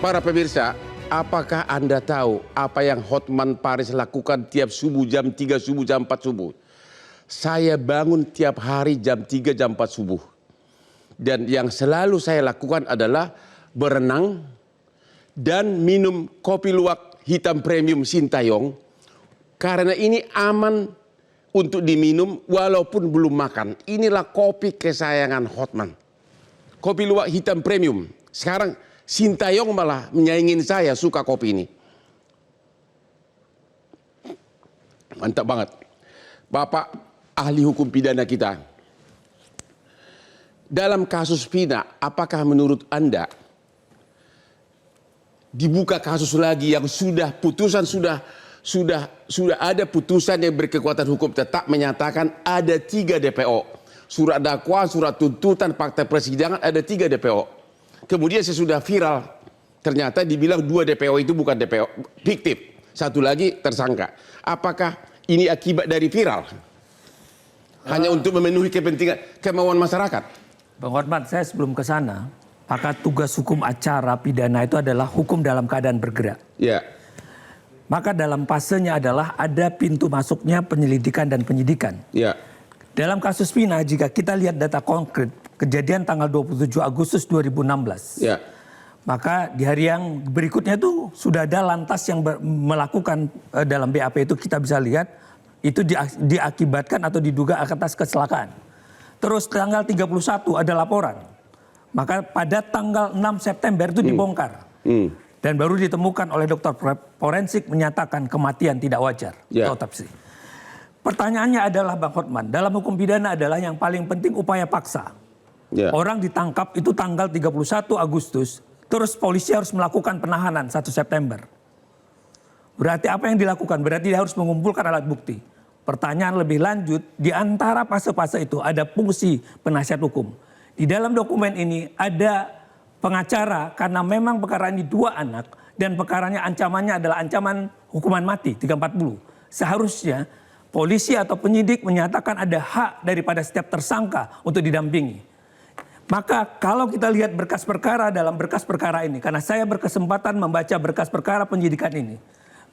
Para pemirsa, apakah Anda tahu apa yang Hotman Paris lakukan tiap subuh jam 3 subuh, jam 4 subuh? Saya bangun tiap hari jam 3, jam 4 subuh. Dan yang selalu saya lakukan adalah berenang dan minum kopi luwak hitam premium Sintayong. Karena ini aman untuk diminum walaupun belum makan. Inilah kopi kesayangan Hotman. Kopi luwak hitam premium. Sekarang Sintayong malah menyaingin saya suka kopi ini. Mantap banget. Bapak ahli hukum pidana kita. Dalam kasus Vina, apakah menurut Anda dibuka kasus lagi yang sudah ada putusan yang berkekuatan hukum tetap menyatakan ada 3 DPO. Surat dakwaan, surat tuntutan, fakta persidangan ada 3 DPO. Kemudian sesudah viral, ternyata dibilang 2 DPO itu bukan DPO fiktif. Satu lagi tersangka. Apakah ini akibat dari viral? Hanya untuk memenuhi kepentingan, kemauan masyarakat? Bang Hotman, saya sebelum ke sana, maka tugas hukum acara pidana itu adalah hukum dalam keadaan bergerak. Ya. Maka dalam fasenya adalah ada pintu masuknya penyelidikan dan penyidikan. Ya. Dalam kasus Vina, jika kita lihat data konkret, kejadian tanggal 27 Agustus 2016. Ya. Maka di hari yang berikutnya itu sudah ada lantas yang melakukan dalam BAP itu kita bisa lihat itu diakibatkan atau diduga atas kecelakaan. Terus tanggal 31 ada laporan. Maka pada tanggal 6 September itu dibongkar. Dan baru ditemukan oleh dokter forensik menyatakan kematian tidak wajar. Otopsi. Pertanyaannya adalah Bang Hotman, dalam hukum pidana adalah yang paling penting upaya paksa. Orang ditangkap itu tanggal 31 Agustus, terus polisi harus melakukan penahanan 1 September. Berarti apa yang dilakukan? Berarti dia harus mengumpulkan alat bukti. Pertanyaan lebih lanjut, di antara fase-fase itu ada fungsi penasihat hukum. Di dalam dokumen ini ada pengacara karena memang perkara ini 2 anak dan perkaranya ancamannya adalah ancaman hukuman mati 340. Seharusnya polisi atau penyidik menyatakan ada hak daripada setiap tersangka untuk didampingi. Maka kalau kita lihat berkas perkara dalam berkas perkara ini, karena saya berkesempatan membaca berkas perkara penyidikan ini,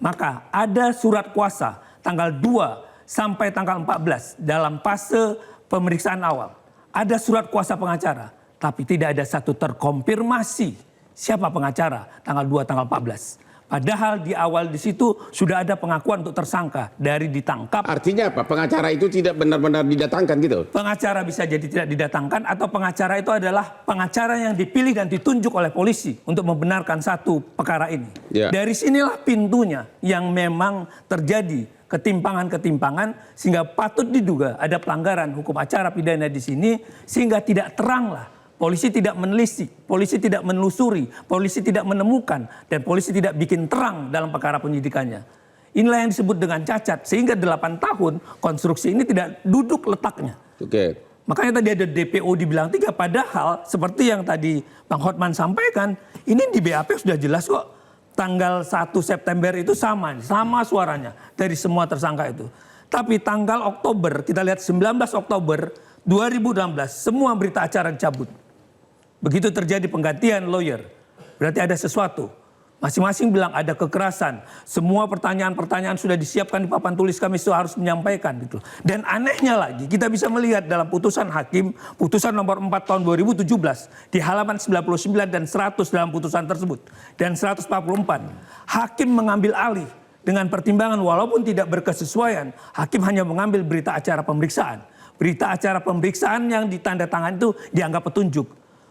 maka ada surat kuasa tanggal 2 sampai tanggal 14 dalam fase pemeriksaan awal. Ada surat kuasa pengacara, tapi tidak ada satu terkonfirmasi siapa pengacara tanggal 2, tanggal 14. Padahal di awal di situ sudah ada pengakuan untuk tersangka dari ditangkap. Artinya apa? Pengacara itu tidak benar-benar didatangkan gitu? Pengacara bisa jadi tidak didatangkan atau pengacara itu adalah pengacara yang dipilih dan ditunjuk oleh polisi untuk membenarkan satu perkara ini. Dari sinilah pintunya yang memang terjadi ketimpangan-ketimpangan sehingga patut diduga ada pelanggaran hukum acara pidana di sini sehingga tidak teranglah. Polisi tidak menelisik, polisi tidak menelusuri, polisi tidak menemukan, dan polisi tidak bikin terang dalam perkara penyidikannya. Inilah yang disebut dengan cacat, sehingga 8 tahun konstruksi ini tidak duduk letaknya. Makanya tadi ada DPO dibilang 3, padahal seperti yang tadi Bang Hotman sampaikan, ini di BAP sudah jelas kok. Tanggal 1 September itu sama suaranya dari semua tersangka itu. Tapi tanggal Oktober, kita lihat 19 Oktober 2016, semua berita acara dicabut. Begitu terjadi penggantian lawyer, berarti ada sesuatu. Masing-masing bilang ada kekerasan. Semua pertanyaan-pertanyaan sudah disiapkan di papan tulis kami harus menyampaikan gitu. Dan anehnya lagi, kita bisa melihat dalam putusan hakim, putusan nomor 4 tahun 2017, di halaman 99 dan 100 dalam putusan tersebut, dan 144, hakim mengambil alih dengan pertimbangan walaupun tidak berkesesuaian, hakim hanya mengambil berita acara pemeriksaan. Berita acara pemeriksaan yang ditandatangan itu dianggap petunjuk.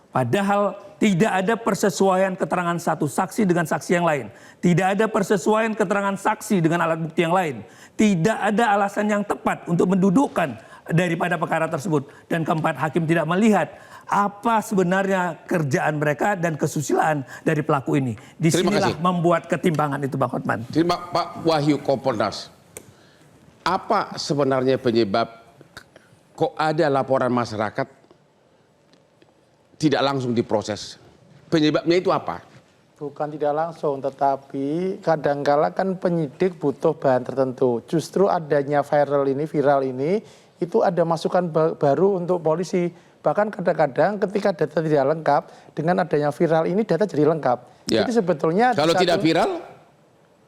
Padahal tidak ada persesuaian keterangan satu saksi dengan saksi yang lain. Tidak ada persesuaian keterangan saksi dengan alat bukti yang lain. Tidak ada alasan yang tepat untuk mendudukkan daripada perkara tersebut. Dan keempat, hakim tidak melihat apa sebenarnya kerjaan mereka dan kesusilaan dari pelaku ini. Disinilah membuat ketimpangan itu, Bang Hotman. Terima Pak Wahyu Kompolnas. Apa sebenarnya penyebab kok ada laporan masyarakat tidak langsung diproses? Penyebabnya itu apa? Bukan tidak langsung, tetapi kadangkala kan penyidik butuh bahan tertentu. Justru adanya viral ini, itu ada masukan baru untuk polisi. Bahkan kadang-kadang ketika data tidak lengkap, dengan adanya viral ini data jadi lengkap. Ya. Jadi sebetulnya kalau tidak viral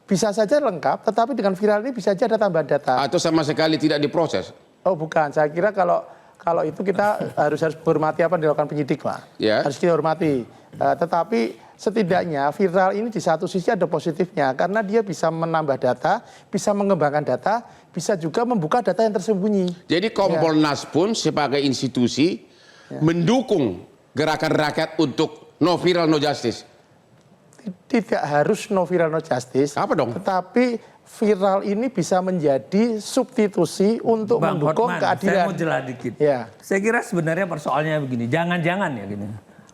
bisa saja lengkap, tetapi dengan viral ini bisa saja ada tambahan data. atau sama sekali tidak diproses. Oh bukan, saya kira kalau itu kita harus menghormati apa yang dilakukan penyidik, Pak. Ya. Harus kita hormati. Tetapi setidaknya viral ini di satu sisi ada positifnya karena dia bisa menambah data, bisa mengembangkan data, bisa juga membuka data yang tersembunyi. Jadi Kompolnas pun sebagai institusi mendukung gerakan rakyat untuk no viral no justice. Tidak harus no viral no justice. Apa dong? Tetapi viral ini bisa menjadi substitusi untuk Bang mendukung Hotman, keadilan. saya mau jelas dikit. Ya. Saya kira sebenarnya persoalannya begini, jangan-jangan ya gini.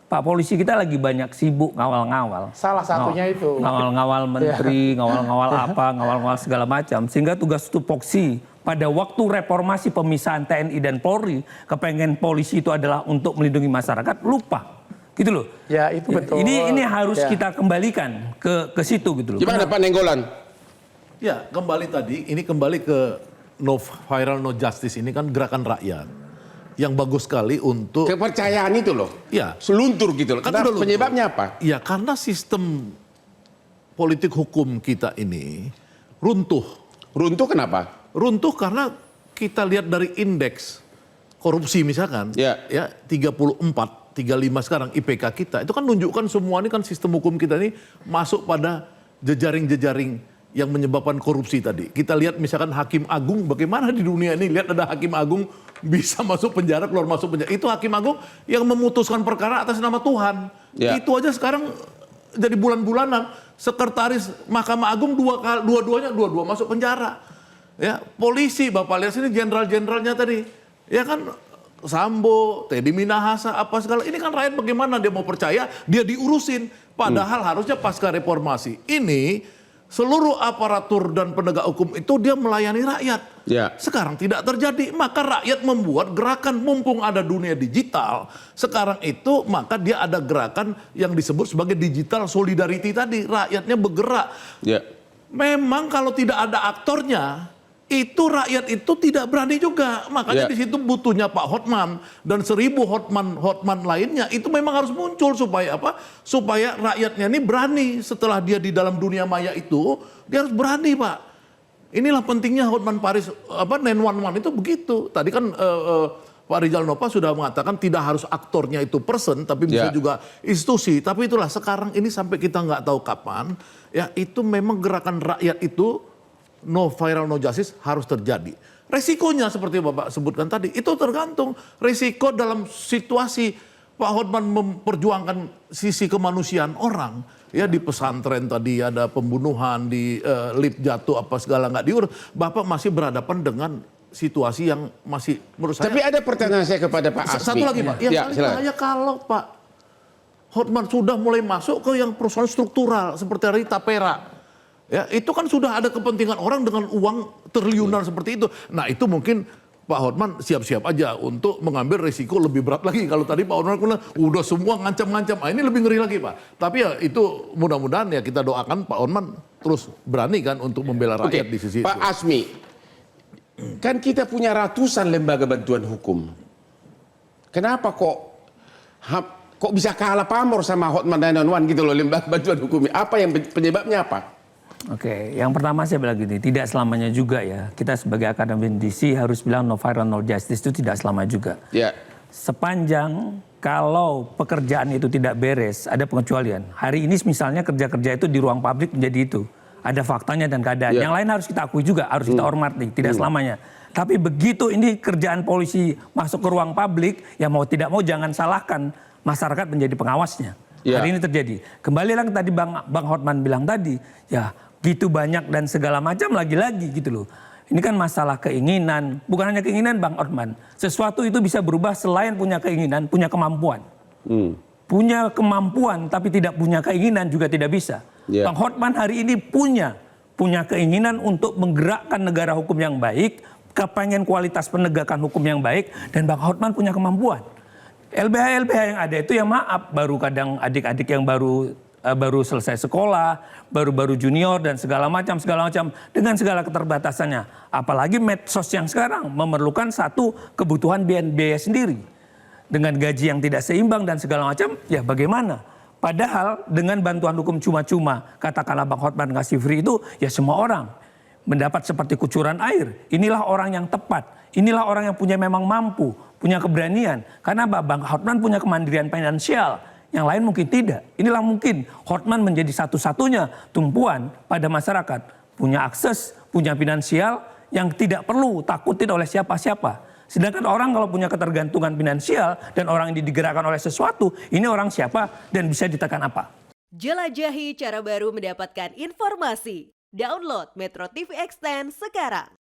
Pak polisi kita lagi banyak sibuk ngawal-ngawal. Salah satunya itu. Ngawal-ngawal menteri, ngawal-ngawal apa, ngawal-ngawal segala macam. Sehingga tugas tupoksi pada waktu reformasi pemisahan TNI dan Polri, kepengen polisi itu adalah untuk melindungi masyarakat, lupa. Gitu loh. Ya itu betul. Ini harus kita kembalikan ke situ gitu loh. Gimana Pak Nenggolan? Ya, kembali tadi, ini kembali ke no viral no justice ini kan gerakan rakyat yang bagus sekali untuk Kepercayaan itu loh. ya Seluntur gitu loh. Kan Kenapa? udah luntur. Penyebabnya apa? Ya karena sistem politik hukum kita ini runtuh. Runtuh kenapa? Runtuh karena kita lihat dari indeks korupsi misalkan, Ya. 34, 35 sekarang IPK kita, itu kan menunjukkan semua ini kan sistem hukum kita ini masuk pada jejaring-jejaring yang menyebabkan korupsi tadi. Kita lihat misalkan Hakim Agung, bagaimana di dunia ini lihat ada Hakim Agung bisa masuk penjara, keluar masuk penjara. Itu Hakim Agung yang memutuskan perkara atas nama Tuhan. Ya. Itu aja sekarang jadi bulan-bulanan. Sekretaris Mahkamah Agung dua-dua masuk penjara. Ya, polisi Bapak lihat sini jenderal-jenderalnya tadi. Ya kan Sambo, Teddy Minahasa, apa segala. Ini kan rakyat bagaimana dia mau percaya, dia diurusin. Padahal harusnya pasca reformasi ini seluruh aparatur dan penegak hukum itu dia melayani rakyat. Ya. Sekarang tidak terjadi, maka rakyat membuat gerakan mumpung ada dunia digital. Sekarang itu maka dia ada gerakan yang disebut sebagai digital solidarity tadi. Rakyatnya bergerak. Ya. Memang kalau tidak ada aktornya, itu rakyat itu tidak berani juga. Makanya di situ butuhnya Pak Hotman dan 1000 Hotman lainnya itu memang harus muncul supaya apa? Supaya rakyatnya ini berani setelah dia di dalam dunia maya itu, dia harus berani, Pak. Inilah pentingnya Hotman Paris 911 itu begitu. Tadi kan Pak Rizal Nova sudah mengatakan tidak harus aktornya itu person, tapi bisa juga institusi. Tapi itulah sekarang ini sampai kita nggak tahu kapan, ya itu memang gerakan rakyat itu no viral no justice harus terjadi. Resikonya seperti Bapak sebutkan tadi, itu tergantung resiko dalam situasi Pak Hotman memperjuangkan sisi kemanusiaan orang. Ya di pesantren tadi ada pembunuhan, di lift jatuh apa segala nggak diurus. Bapak masih berhadapan dengan situasi yang masih menurut saya. Tapi ada pertanyaan saya kepada Pak Asmi. Satu lagi Pak, yang paling silakan. bahaya kalau Pak Hotman sudah mulai masuk ke yang persoalan struktural seperti hari Tapera. Ya, itu kan sudah ada kepentingan orang dengan uang triliunan seperti itu. Nah, itu mungkin Pak Hotman siap-siap aja untuk mengambil risiko lebih berat lagi. Kalau tadi Pak Hotman bilang udah semua ngancam-ngancam, ini lebih ngeri lagi Pak. Tapi ya itu mudah-mudahan ya kita doakan Pak Hotman terus berani kan untuk membela rakyat di sisi Pak itu. Asmi, kan kita punya ratusan lembaga bantuan hukum. Kenapa kok bisa kalah pamor sama Hotman 911 gitu loh lembaga bantuan hukum? Apa yang penyebabnya apa? Oke, yang pertama saya bilang gini, tidak selamanya juga ya. Kita sebagai akademisi harus bilang no viral no justice itu tidak selama juga. Ya. Sepanjang kalau pekerjaan itu tidak beres, ada pengecualian. Hari ini misalnya kerja-kerja itu di ruang publik menjadi itu. Ada faktanya dan keadaan. Yang lain harus kita akui juga, harus kita hormati, tidak selamanya. Tapi begitu ini kerjaan polisi masuk ke ruang publik, ya mau tidak mau jangan salahkan masyarakat menjadi pengawasnya. Hari ini terjadi. Kembali lagi tadi Bang Hotman bilang tadi, ya gitu banyak dan segala macam lagi-lagi gitu loh. Ini kan masalah keinginan, bukan hanya keinginan Bang Hotman. Sesuatu itu bisa berubah selain punya keinginan, punya kemampuan. Punya kemampuan tapi tidak punya keinginan juga tidak bisa. Bang Hotman hari ini punya keinginan untuk menggerakkan negara hukum yang baik, kepengen kualitas penegakan hukum yang baik, dan Bang Hotman punya kemampuan. LBH yang ada itu ya maaf, baru kadang adik-adik yang baru selesai sekolah, baru junior dan segala macam dengan segala keterbatasannya. Apalagi medsos yang sekarang memerlukan satu kebutuhan biaya sendiri. dengan gaji yang tidak seimbang dan segala macam, ya bagaimana? Padahal dengan bantuan hukum cuma-cuma, katakanlah Bang Hotman ngasih free itu, ya semua orang mendapat seperti kucuran air. Inilah orang yang tepat, inilah orang yang punya memang mampu, punya keberanian. Karena Bang Hotman punya kemandirian finansial, yang lain mungkin tidak. Inilah mungkin Hotman menjadi satu-satunya tumpuan pada masyarakat. Punya akses, punya finansial yang tidak perlu takutin oleh siapa-siapa. Sedangkan orang kalau punya ketergantungan finansial dan orang yang digerakkan oleh sesuatu, ini orang siapa dan bisa ditekan apa. Jelajahi cara baru mendapatkan informasi. Download Metro TV Extend sekarang.